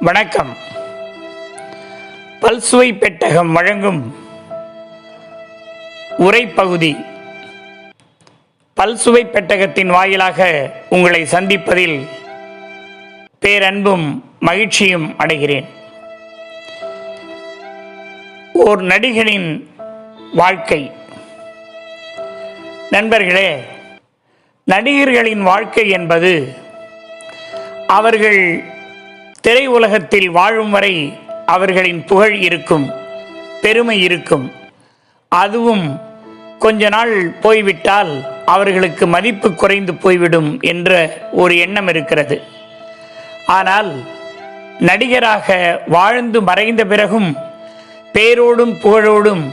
வணக்கம். பல்சுவை பெட்டகம் வழங்கும் உரைப்பகுதி. பல்சுவை பெட்டகத்தின் வாயிலாக உங்களை சந்திப்பதில் பேரன்பும் மகிழ்ச்சியும் அடைகிறேன். ஓர் நடிகனின் வாழ்க்கை. நண்பர்களே, நடிகர்களின் வாழ்க்கை என்பது அவர்கள் திரை உலகத்தில் வாழும் வரை அவர்களின் புகழ் இருக்கும், பெருமை இருக்கும். அதுவும் கொஞ்ச நாள் போய்விட்டால் அவர்களுக்கு மதிப்பு குறைந்து போய்விடும் என்ற ஒரு எண்ணம் இருக்கிறது. ஆனால் நடிகராக வாழ்ந்து மறைந்த பிறகும் பேரோடும் புகழோடும்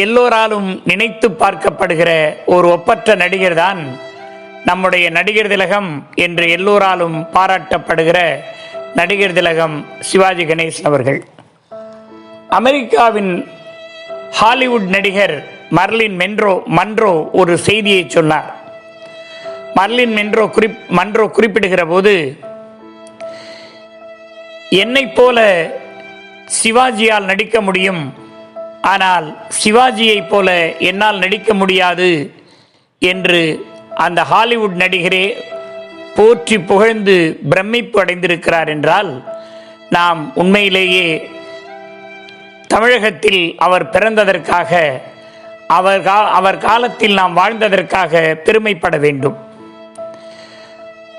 எல்லோராலும் நினைத்து பார்க்கப்படுகிற ஒரு ஒப்பற்ற நடிகர் தான் நம்முடைய நடிகர் திலகம் என்று எல்லோராலும் பாராட்டப்படுகிற நடிகர் திலகம் சிவாஜி கணேசன் அவர்கள். அமெரிக்காவின் ஹாலிவுட் நடிகர் மர்லின் மன்றோ ஒரு செய்தியை சொன்னார். மர்லின் மன்றோ குறிப்பிடுகிற போது, என்னைப் போல சிவாஜியால் நடிக்க முடியும், ஆனால் சிவாஜியைப் போல என்னால் நடிக்க முடியாது என்று அந்த ஹாலிவுட் நடிகரே போற்றி புகழ்ந்து பிரமிப்பு அடைந்திருக்கிறார் என்றால், நாம் உண்மையிலேயே தமிழகத்தில் அவர் பிறந்ததற்காக, அவர் காலத்தில் நாம் வாழ்ந்ததற்காக பெருமைப்பட வேண்டும்.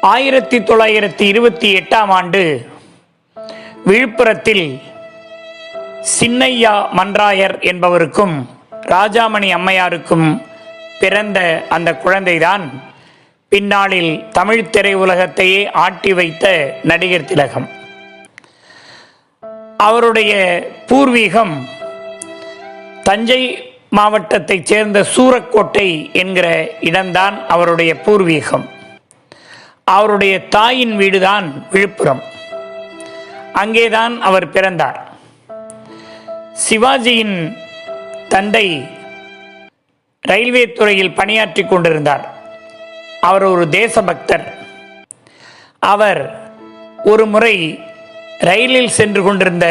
1928ஆம் ஆண்டு விழுப்புரத்தில் சின்னையா மன்றாயர் என்பவருக்கும் ராஜாமணி அம்மையாருக்கும் பிறந்த அந்த குழந்தைதான் பின்னாளில் தமிழ் திரை உலகத்தையே ஆட்டி வைத்த நடிகர் திலகம். அவருடைய பூர்வீகம் தஞ்சை மாவட்டத்தைச் சேர்ந்த சூரக்கோட்டை என்கிற இடம்தான் அவருடைய பூர்வீகம். அவருடைய தாயின் வீடுதான் விழுப்புரம். அங்கேதான் அவர் பிறந்தார். சிவாஜியின் தந்தை ரயில்வே துறையில் பணியாற்றி கொண்டிருந்தார். அவர் ஒரு தேசபக்தர். அவர் ஒரு முறை ரயிலில் சென்று கொண்டிருந்த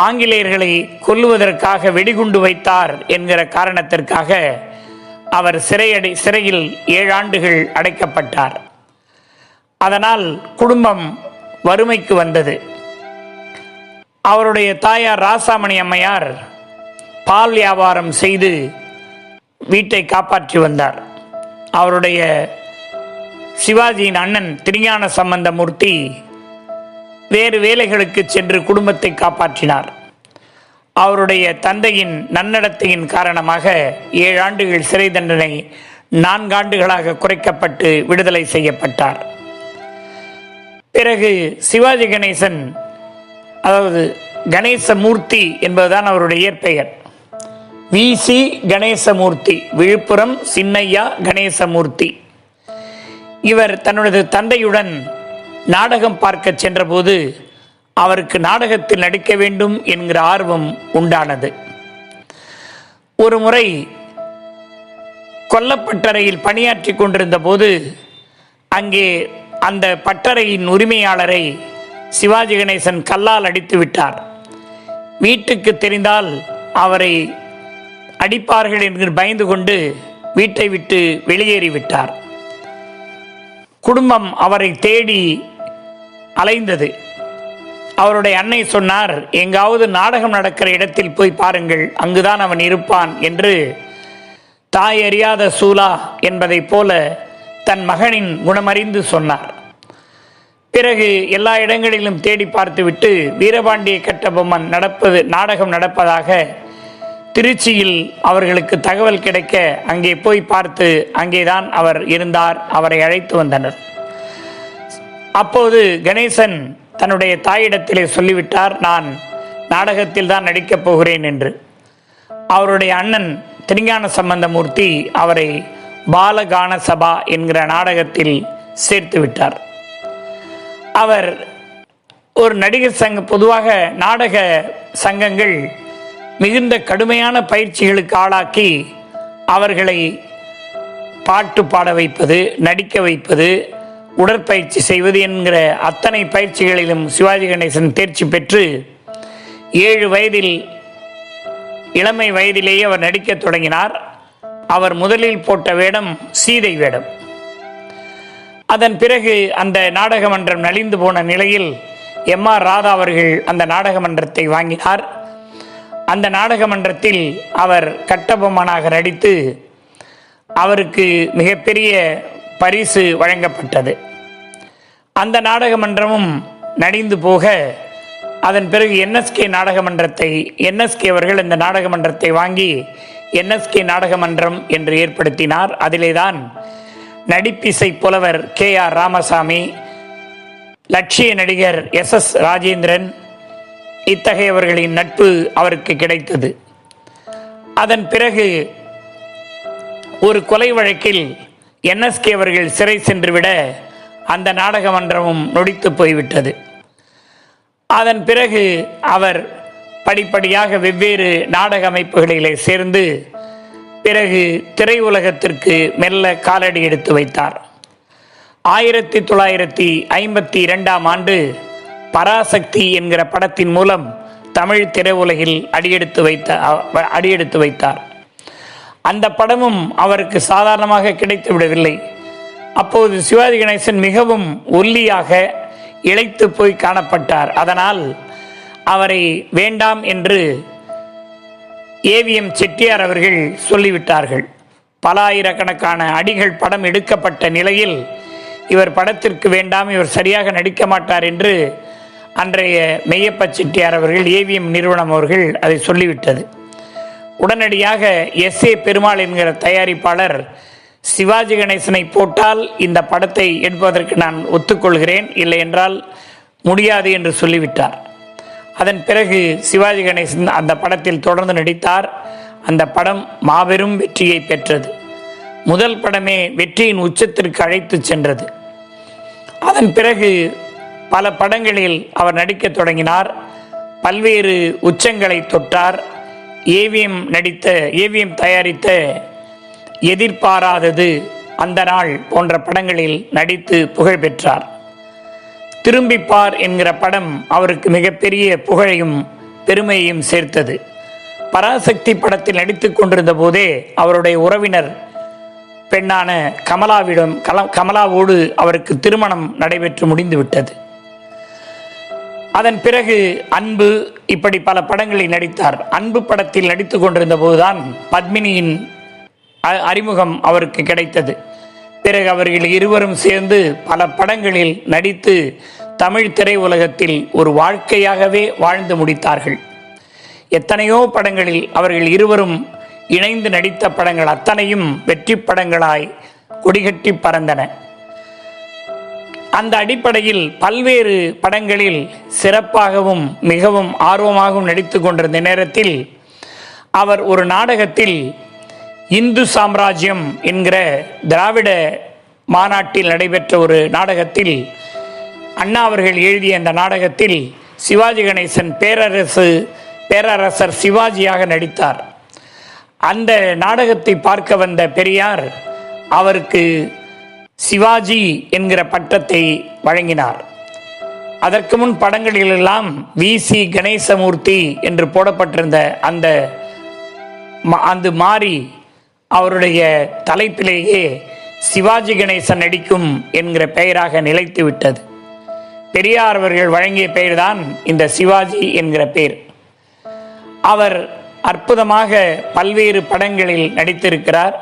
ஆங்கிலேயர்களை கொல்லுவதற்காக வெடிகுண்டு வைத்தார் என்கிற காரணத்திற்காக அவர் சிறையில் 7 ஆண்டுகள் அடைக்கப்பட்டார். அதனால் குடும்பம் வறுமைக்கு வந்தது. அவருடைய தாயார் ராசாமணி அம்மையார் பால் வியாபாரம் செய்து வீட்டை காப்பாற்றி வந்தார். அவருடைய சிவாஜியின் அண்ணன் திருஞான சம்பந்தமூர்த்தி வேறு வேலைகளுக்கு சென்று குடும்பத்தை காப்பாற்றினார். அவருடைய தந்தையின் நன்னடத்தையின் காரணமாக 7 ஆண்டுகள் சிறை தண்டனை 4 ஆண்டுகளாக குறைக்கப்பட்டு விடுதலை செய்யப்பட்டார். பிறகு சிவாஜி கணேசன், அதாவது கணேசமூர்த்தி என்பதுதான் அவருடைய இயற்பெயர், வி.சி. கணேசமூர்த்தி, விழுப்புரம் சின்னையா கணேசமூர்த்தி. இவர் தன்னுடைய தந்தையுடன் நாடகம் பார்க்க சென்றபோது அவருக்கு நாடகத்தில் நடிக்க வேண்டும் என்கிற ஆர்வம் உண்டானது. ஒரு முறை கொல்லப்பட்டறையில் பணியாற்றி கொண்டிருந்த போது அங்கே அந்த பட்டறையின் உரிமையாளரை சிவாஜி கணேசன் கல்லால் அடித்து விட்டார். வீட்டுக்கு தெரிந்தால் அவரை அடிப்பார்கள் என்று பயந்து கொண்டு வீட்டை விட்டு வெளியேறிவிட்டார். குடும்பம் அவரை தேடி அலைந்தது. அவருடைய அன்னை சொன்னார், எங்காவது நாடகம் நடக்கிற இடத்தில் போய் பாருங்கள், அங்குதான் அவன் இருப்பான் என்று. தாய் அறியாத சூலா என்பதைப் போல தன் மகனின் குணமறிந்து சொன்னார். பிறகு எல்லா இடங்களிலும் தேடி பார்த்துவிட்டு வீரபாண்டிய கட்டபொம்மன் நாடகம் நடப்பதாக திருச்சியில் அவர்களுக்கு தகவல் கிடைக்க அங்கே போய் பார்த்து அங்கேதான் அவர் இருந்தார். அவரை அழைத்து வந்தனர். அப்போது கணேசன் தன்னுடைய தாயிடத்திலே சொல்லிவிட்டார், நான் நாடகத்தில் தான் நடிக்கப் போகிறேன் என்று. அவருடைய அண்ணன் திருஞான சம்பந்தமூர்த்தி அவரை பாலகான சபா என்கிற நாடகத்தில் சேர்த்து விட்டார். அவர் ஒரு நடிகர் சங்கம், பொதுவாக நாடக சங்கங்கள் மிகுந்த கடுமையான பயிற்சிகளுக்கு ஆளாக்கி அவர்களை பாட்டு பாட வைப்பது, நடிக்க வைப்பது, உடற்பயிற்சி செய்வது என்கிற அத்தனை பயிற்சிகளிலும் சிவாஜி கணேசன் தேர்ச்சி பெற்று 7 வயதில் இளமை வயதிலேயே அவர் நடிக்க தொடங்கினார். அவர் முதலில் போட்ட வேடம் சீதை வேடம். அதன் பிறகு அந்த நாடக மன்றம் நலிந்து போன நிலையில் எம்.ஆர். ராதா அவர்கள் அந்த நாடக மன்றத்தை வாங்கினார். அந்த நாடக மன்றத்தில் அவர் கட்டபொம்மனாக நடித்து அவருக்கு மிகப்பெரிய பரிசு வழங்கப்பட்டது. அந்த நாடக மன்றமும் நடிந்து போக அதன் பிறகு என்எஸ்கே நாடக மன்றத்தை என்எஸ்கே அவர்கள் இந்த நாடக மன்றத்தை வாங்கி என்எஸ்கே நாடக மன்றம் என்று ஏற்படுத்தினார். அதிலேதான் நடிப்பிசை புலவர் கே.ஆர். ராமசாமி, லட்சிய நடிகர் எஸ்.எஸ். ராஜேந்திரன் இத்தகையவர்களின் நட்பு அவருக்கு கிடைத்தது. அதன் பிறகு ஒரு கொலை வழக்கில் என்எஸ்கே அவர்கள் சிறை சென்றுவிட அந்த நாடக மன்றமும் நொடித்து போய்விட்டது. அதன் பிறகு அவர் படிப்படியாக வெவ்வேறு நாடக அமைப்புகளிலே சேர்ந்து பிறகு திரையுலகத்திற்கு மெல்ல காலடி எடுத்து வைத்தார். 1952ஆம் ஆண்டு பராசக்தி என்கிற படத்தின் மூலம் தமிழ் திரையுலகில் அடியெடுத்து வைத்தார். அந்த படமும் அவருக்கு சாதாரணமாக கிடைத்து விடவில்லை. அப்போது சிவாஜி கணேசன் மிகவும் ஒல்லியாக இளைத்து போய் காணப்பட்டார். அதனால் அவரை வேண்டாம் என்று ஏவிஎம் செட்டியார் அவர்கள் சொல்லிவிட்டார்கள். பல ஆயிரக்கணக்கான அடிகள் படம் எடுக்கப்பட்ட நிலையில் இவர் படத்திற்கு வேண்டாம், இவர் சரியாக நடிக்க மாட்டார் என்று அன்றைய மெய்யப்ப செட்டியார் அவர்கள் ஏவிஎம் நிறுவனம் அவர்கள் அதை சொல்லிவிட்டது. உடனடியாக எஸ்.ஏ. பெருமாள் என்கிற தயாரிப்பாளர் சிவாஜி கணேசனை போட்டால் இந்த படத்தை எடுப்பதற்கு நான் ஒத்துக்கொள்கிறேன், இல்லை என்றால் முடியாது என்று சொல்லிவிட்டார். அதன் பிறகு சிவாஜி கணேசன் அந்த படத்தில் தொடர்ந்து நடித்தார். அந்த படம் மாபெரும் வெற்றியை பெற்றது. முதல் படமே வெற்றியின் உச்சத்திற்கு அழைத்து சென்றது. அதன் பிறகு பல படங்களில் அவர் நடிக்க தொடங்கினார். பல்வேறு உச்சங்களை தொட்டார். ஏவிஎம் தயாரித்த எதிர்பாராதது, அந்த நாள் போன்ற படங்களில் நடித்து புகழ் பெற்றார். திரும்பிப்பார் என்கிற படம் அவருக்கு மிகப்பெரிய புகழையும் பெருமையையும் சேர்த்தது. பராசக்தி படத்தில் நடித்துக் கொண்டிருந்த போதே அவருடைய உறவினர் பெண்ணான கமலாவோடு அவருக்கு திருமணம் நடைபெற்று முடிந்துவிட்டது. அதன் பிறகு அன்பு, இப்படி பல படங்களில் நடித்தார். அன்பு படத்தில் நடித்துக் கொண்டிருந்த போதுதான் பத்மினியின் அறிமுகம் அவருக்கு கிடைத்தது. பிறகு அவர்கள் இருவரும் சேர்ந்து பல படங்களில் நடித்து தமிழ் திரையுலகத்தில் ஒரு வாழ்க்கையாகவே வாழ்ந்து முடித்தார்கள். எத்தனையோ படங்களில் அவர்கள் இருவரும் இணைந்து நடித்த படங்கள் அத்தனையும் வெற்றி படங்களாய் கொடிகட்டி பறந்தன. அந்த அடிப்படையில் பல்வேறு படங்களில் சிறப்பாகவும் மிகவும் ஆர்வமாகவும் நடித்து கொண்டிருந்த நேரத்தில் அவர் ஒரு நாடகத்தில் இந்து சாம்ராஜ்யம் என்கிற திராவிட மாநாட்டில் நடைபெற்ற ஒரு நாடகத்தில், அண்ணா அவர்கள் எழுதிய அந்த நாடகத்தில் சிவாஜி கணேசன் பேரரசர் சிவாஜியாக நடித்தார். அந்த நாடகத்தை பார்க்க வந்த பெரியார் அவருக்கு சிவாஜி என்கிற பட்டத்தை வழங்கினார். அதற்கு முன் படங்களிலெல்லாம் வி.சி. கணேசமூர்த்தி என்று போடப்பட்டிருந்த அந்த மாறி அவருடைய தலைப்பிலேயே சிவாஜி கணேசன் நடிக்கும் என்கிற பெயராக நிலைத்து விட்டது. பெரியார் அவர்கள் வழங்கிய பெயர்தான் இந்த சிவாஜி என்கிற பெயர். அவர் அற்புதமாக பல்வேறு படங்களில் நடித்திருக்கிறார்.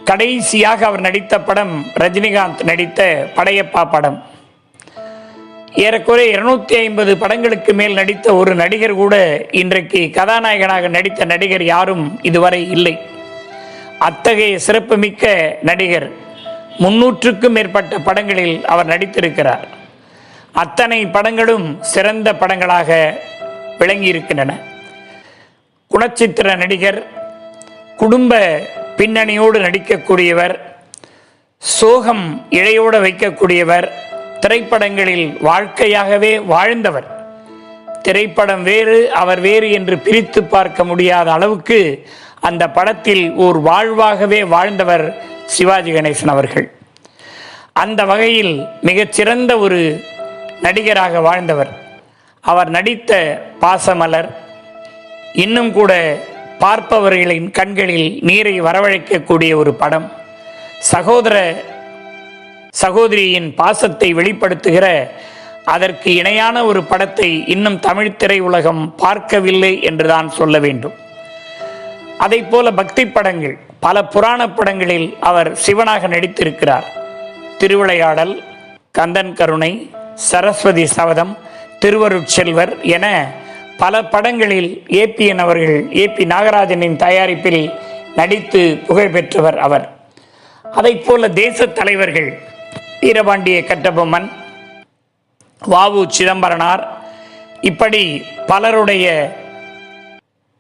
கடைசியாக அவர் நடித்த படம் ரஜினிகாந்த் நடித்த படையப்பா படம். ஏறக்குறைய 250 படங்களுக்கு மேல் நடித்த ஒரு நடிகர் கூட இன்றைக்கு கதாநாயகனாக நடித்த நடிகர் யாரும் இதுவரை இல்லை. அத்தகைய சிறப்புமிக்க நடிகர். 300க்கும் மேற்பட்ட படங்களில் அவர் நடித்திருக்கிறார். அத்தனை படங்களும் சிறந்த படங்களாக விளங்கியிருக்கின்றன. குணச்சித்திர நடிகர், குடும்ப பின்னணியோடு நடிக்கக்கூடியவர், சோகம் இழையோடு வைக்கக்கூடியவர், திரைப்படங்களில் வாழ்க்கையாகவே வாழ்ந்தவர். திரைப்படம் வேறு அவர் வேறு என்று பிரித்து பார்க்க முடியாத அளவுக்கு அந்த படத்தில் ஓர் வாழ்வாகவே வாழ்ந்தவர் சிவாஜி கணேசன் அவர்கள். அந்த வகையில் மிகச்சிறந்த ஒரு நடிகராக வாழ்ந்தவர். அவர் நடித்த பாசமலர் இன்னும் கூட பார்ப்பவர்களின் கண்களில் நீரை வரவழைக்கக்கூடிய ஒரு படம். சகோதர சகோதரியின் பாசத்தை வெளிப்படுத்துகிற அதற்கு இணையான ஒரு படத்தை இன்னும் தமிழ் திரையுலகம் பார்க்கவில்லை என்றுதான் சொல்ல வேண்டும். அதை போல பக்தி படங்கள், பல புராண படங்களில் அவர் சிவனாக நடித்திருக்கிறார். திருவிளையாடல், கந்தன் கருணை, சரஸ்வதி சபதம், திருவருட்செல்வர் என பல படங்களில் ஏபிஎன் அவர்கள், ஏபி நாகராஜனின் தயாரிப்பில் நடித்து புகழ் பெற்றவர் அவர். அதை போல தேச தலைவர்கள் வீரபாண்டிய கட்டபொம்மன், வாவு சிதம்பரனார், இப்படி பலருடைய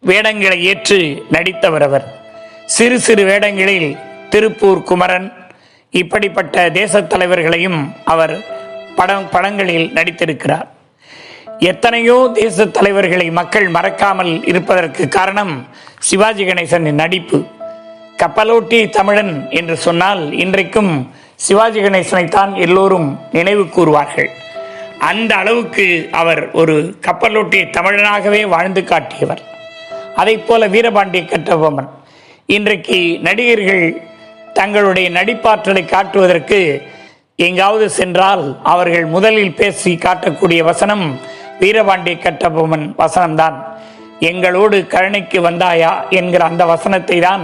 வேடங்களை ஏற்று நடித்தவர் அவர். சிறு சிறு வேடங்களில் திருப்பூர் குமரன், இப்படிப்பட்ட தேச தலைவர்களையும் அவர் படங்களில் நடித்திருக்கிறார். எத்தனையோ தேச தலைவர்களை மக்கள் மறக்காமல் இருப்பதற்கு காரணம் சிவாஜி கணேசனின் நடிப்பு. கப்பலோட்டி தமிழன் என்று சொன்னால் இன்றைக்கும் சிவாஜி கணேசனைத்தான் எல்லோரும் நினைவு கூறுவார்கள். அந்த அளவுக்கு அவர் ஒரு கப்பலோட்டி தமிழனாகவே வாழ்ந்து காட்டியவர். அதை போல வீரபாண்டிய கட்டபொம்மன். இன்றைக்கு நடிகர்கள் தங்களுடைய நடிப்பாற்றலை காட்டுவதற்கு எங்காவது சென்றால் அவர்கள் முதலில் பேசி காட்டக்கூடிய வசனம் வீரபாண்டிய கட்டபொம்மன் வசனம்தான். எங்களோடு கழனிக்கு வந்தாயா என்கிற அந்த வசனத்தை தான்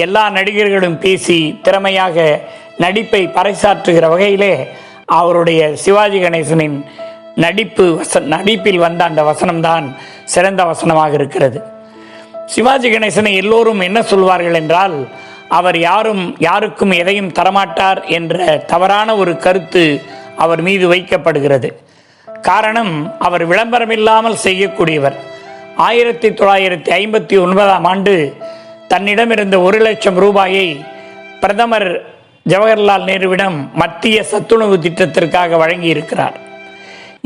எல்லா நடிகர்களும் பேசி திறமையாக நடிப்பை பறைசாற்றுகிற வகையிலே அவருடைய சிவாஜி கணேசனின் நடிப்பில் வந்த அந்த வசனம்தான் சிறந்த வசனமாக இருக்கிறது. சிவாஜி கணேசனை எல்லோரும் என்ன சொல்வார்கள் என்றால், அவர் யாருக்கும் எதையும் தரமாட்டார் என்ற தவறான ஒரு கருத்து அவர் மீது வைக்கப்படுகிறது. காரணம், அவர் விளம்பரமில்லாமல் செய்யக்கூடியவர். 1959 தன்னிடமிருந்த 1 லட்சம் ரூபாயை பிரதமர் ஜவஹர்லால் நேருவிடம் மத்திய சத்துணவு திட்டத்திற்காக வழங்கி இருக்கிறார்.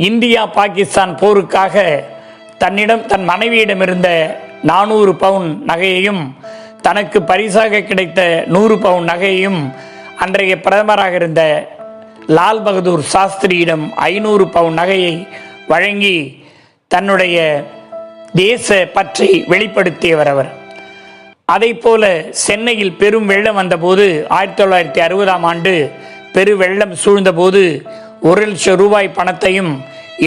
இந்தியா பாகிஸ்தான் போருக்காக தன் மனைவியிடமிருந்த 400 பவுன் நகையையும் தனக்கு பரிசாக கிடைத்த 100 பவுன் நகையையும் அன்றைய பிரதமராக இருந்த லால் பகதூர் சாஸ்திரியிடம் 500 பவுன் நகையை வழங்கி தன்னுடைய தேச பற்றை வெளிப்படுத்தியவர் அவர். அதை போல சென்னையில் பெரும் வெள்ளம் வந்தபோது 1960 பெரு வெள்ளம் சூழ்ந்தபோது 1 லட்சம் ரூபாய் பணத்தையும்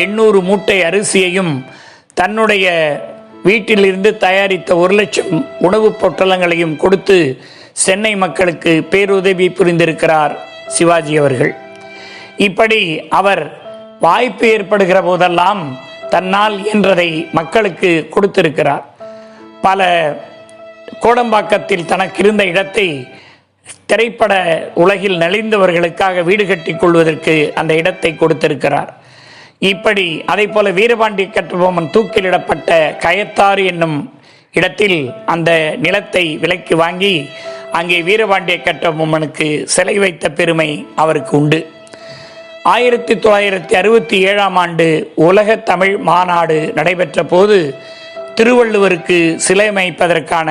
800 மூட்டை அரிசியையும் தன்னுடைய வீட்டிலிருந்து தயாரித்த 1 லட்சம் உணவுப் பொட்டலங்களையும் கொடுத்து சென்னை மக்களுக்கு பேருதவி புரிந்திருக்கிறார் சிவாஜி அவர்கள். இப்படி அவர் வாய்ப்பு ஏற்படுகிற போதெல்லாம் தன்னால் இயன்றதை மக்களுக்கு கொடுத்திருக்கிறார். பல கோடம்பாக்கத்தில் தனக்கு இருந்த இடத்தை திரைப்பட உலகில் நலிந்தவர்களுக்காக வீடு கட்டிக் கொள்வதற்கு அந்த இடத்தை கொடுத்திருக்கிறார். இப்படி அதை போல வீரபாண்டிய கட்டபொம்மன் தூக்கிலிடப்பட்ட கயத்தாறு என்னும் இடத்தில் அந்த நிலத்தை விலைக்கு வாங்கி அங்கே வீரபாண்டிய கட்டபொம்மனுக்கு சிலை வைத்த பெருமை அவருக்கு உண்டு. 1967 உலக தமிழ் மாநாடு நடைபெற்ற போது திருவள்ளுவருக்கு சிலை அமைப்பதற்கான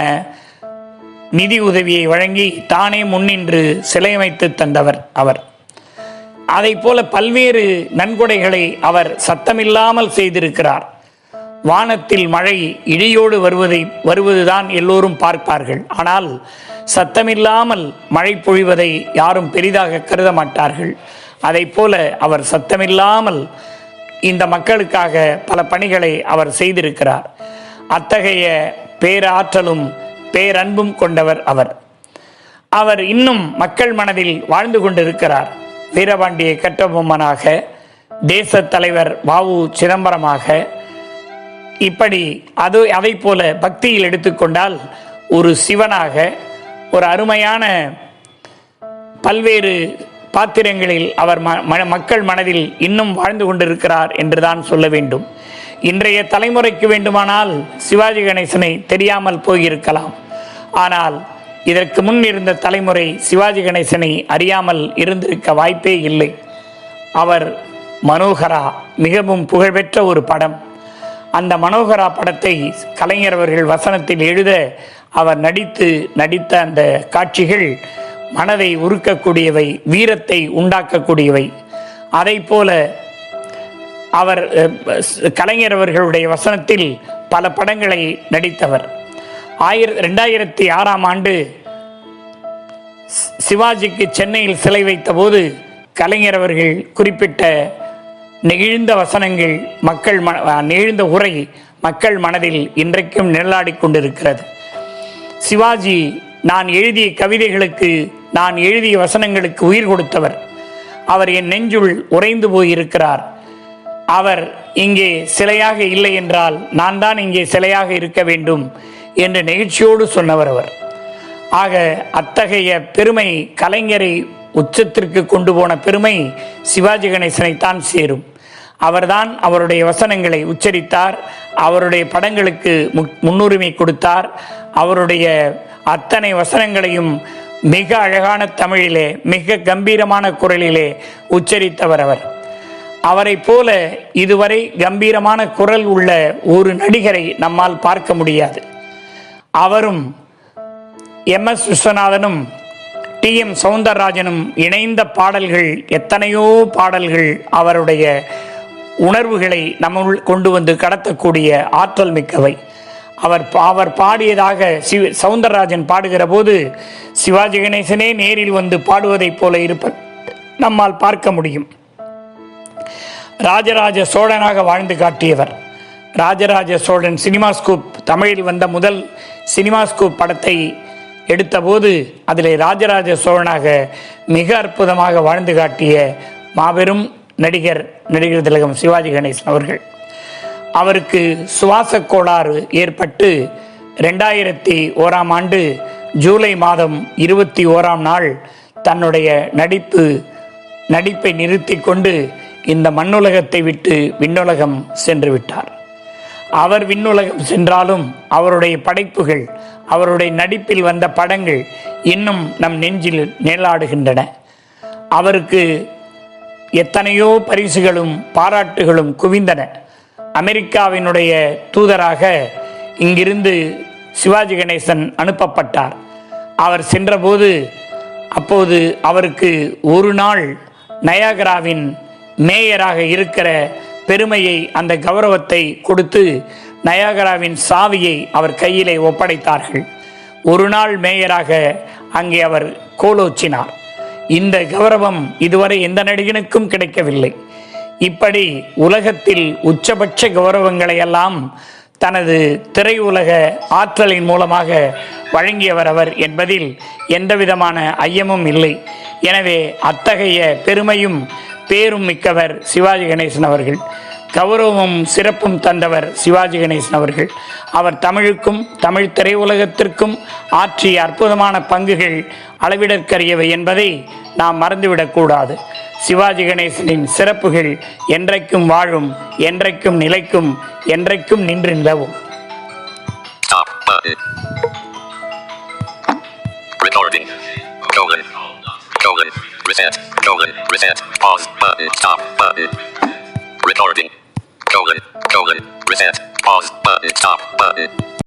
நிதி உதவியை வழங்கி தானே முன்னின்று சிலை அமைத்து தந்தவர் அவர். அதை போல பல்வேறு நன்கொடைகளை அவர் சத்தமில்லாமல் செய்திருக்கிறார். வானத்தில் மழை இடியோடு வருவதுதான் எல்லோரும் பார்ப்பார்கள். ஆனால் சத்தமில்லாமல் மழை பொழிவதை யாரும் பெரிதாக கருத மாட்டார்கள். அதை போல அவர் சத்தமில்லாமல் இந்த மக்களுக்காக பல பணிகளை அவர் செய்திருக்கிறார். அத்தகைய பேராற்றலும் பேரன்பும் கொண்டவர் அவர். அவர் இன்னும் மக்கள் மனதில் வாழ்ந்து கொண்டிருக்கிறார். வீரபாண்டிய கட்டபொம்மனாக, தேச தலைவர் வாவு சிதம்பரமாக, இப்படி அதை போல பக்தியில் எடுத்துக்கொண்டால் ஒரு சிவனாக, ஒரு அருமையான பல்வேறு பாத்திரங்களில் அவர் மக்கள் மனதில் இன்னும் வாழ்ந்து கொண்டிருக்கிறார் என்றுதான் சொல்ல வேண்டும். இன்றைய தலைமுறைக்கு வேண்டுமானால் சிவாஜி கணேசனை தெரியாமல் போயிருக்கலாம். ஆனால் இதற்கு முன் இருந்த தலைமுறை சிவாஜி கணேசனை அறியாமல் இருந்திருக்க வாய்ப்பே இல்லை. அவர் மனோகரா மிகவும் புகழ்பெற்ற ஒரு படம். அந்த மனோகரா படத்தை கலைஞர் அவர்கள் வசனத்தில் எழுத அவர் நடித்த அந்த காட்சிகள் மனதை உருக்கக்கூடியவை, வீரத்தை உண்டாக்கக்கூடியவை. அதை போல அவர் கலைஞர் அவர்களுடைய வசனத்தில் பல படங்களை நடித்தவர். 2006ஆம் ஆண்டு சிவாஜிக்கு சென்னையில் சிலை வைத்த போது கலைஞர் அவர்கள் குறிப்பிட்ட நெகிழ்ந்த வசனங்கள், நெகிழ்ந்த உரை மக்கள் மனதில் இன்றைக்கும் நிழலாடிக் கொண்டிருக்கிறது. சிவாஜி நான் எழுதிய கவிதைகளுக்கு, நான் எழுதிய வசனங்களுக்கு உயிர் கொடுத்தவர். அவர் என் நெஞ்சுள் உறைந்து போயிருக்கிறார். அவர் இங்கே சிலையாக இல்லை என்றால் நான் தான் இங்கே சிலையாக இருக்க வேண்டும் என்று நெகிழ்ச்சியோடு சொன்னவர் அவர். ஆக அத்தகைய பெருமை, கலைஞரை உச்சத்திற்கு கொண்டு போன பெருமை சிவாஜி கணேசனைத்தான் சேரும். அவர்தான் அவருடைய வசனங்களை உச்சரித்தார், அவருடைய படங்களுக்கு முன்னுரிமை கொடுத்தார். அவருடைய அத்தனை வசனங்களையும் மிக அழகான தமிழிலே, மிக கம்பீரமான குரலிலே உச்சரித்தவர் அவர். அவரை போல இதுவரை கம்பீரமான குரல் உள்ள ஒரு நடிகரை நம்மால் பார்க்க முடியாது. அவரும் MS விஸ்வநாதனும் TM சௌந்தரராஜனும் இணைந்த பாடல்கள், எத்தனையோ பாடல்கள் அவருடைய உணர்வுகளை நம்முள் கொண்டு வந்து கடத்தக்கூடிய ஆற்றல் மிக்கவை. அவர் பாடியதாக சௌந்தரராஜன் பாடுகிற போது சிவாஜி கணேசனே நேரில் வந்து பாடுவதைப் போல இருப்ப நம்மால் பார்க்க முடியும். ராஜராஜ சோழனாக வாழ்ந்து காட்டியவர். ராஜராஜ சோழன் சினிமாஸ்கோப் தமிழில் வந்த முதல் சினிமாஸ்கோப் படத்தை எடுத்தபோது அதில் ராஜராஜ சோழனாக மிக அற்புதமாக வாழ்ந்து காட்டிய மாபெரும் நடிகர் திலகம் சிவாஜி கணேசன் அவர்கள். அவருக்கு சுவாச கோளாறு ஏற்பட்டு 2001ஆம் ஆண்டு ஜூலை மாதம் 21ஆம் நாள் தன்னுடைய நடிப்பை நிறுத்தி கொண்டு இந்த மண்ணுலகத்தை விட்டு விண்ணுலகம் சென்று விட்டார். அவர் விண்ணுலகம் சென்றாலும் அவருடைய படைப்புகள், அவருடைய நடிப்பில் வந்த படங்கள் இன்னும் நம் நெஞ்சில் நிழலாடுகின்றன. அவருக்கு எத்தனையோ பரிசுகளும் பாராட்டுகளும் குவிந்தன. அமெரிக்காவினுடைய தூதராக இங்கிருந்து சிவாஜி கணேசன் அனுப்பப்பட்டார். அவர் சென்றபோது அப்போது அவருக்கு ஒரு நாள் நயாகராவின் மேயராக இருக்கிற பெருமையை, அந்த கௌரவத்தை கொடுத்து நயாகராவின் சாவியை அவர் கையிலே ஒப்படைத்தார்கள். ஒரு நாள் மேயராக அங்கே அவர் கோலோச்சினார். இந்த கௌரவம் இதுவரை எந்த நடிகனுக்கும் கிடைக்கவில்லை. இப்படி உலகத்தில் உச்சபட்ச கௌரவங்களை எல்லாம் தனது திரையுலக ஆற்றலின் மூலமாக வழங்கியவர் அவர் என்பதில் எந்தவிதமான ஐயமும் இல்லை. எனவே அத்தகைய பெருமையும் பேரும் மிக்கவர் சிவாஜி கணேசன் அவர்கள். கௌரவமும் சிறப்பும் தந்தவர் சிவாஜி கணேசன் அவர்கள். அவர் தமிழுக்கும் தமிழ் திரையுலகத்திற்கும் ஆற்றிய அற்புதமான பங்குகள் அளவிடற்கரியவை என்பதை நாம் மறந்துவிடக்கூடாது. சிவாஜி கணேசனின் சிறப்புகள் என்றைக்கும் வாழும், என்றைக்கும் நிலைக்கும், என்றைக்கும் நின்று நிலவும். Reset, pause button, stop button. Recording, reset, pause button, stop button.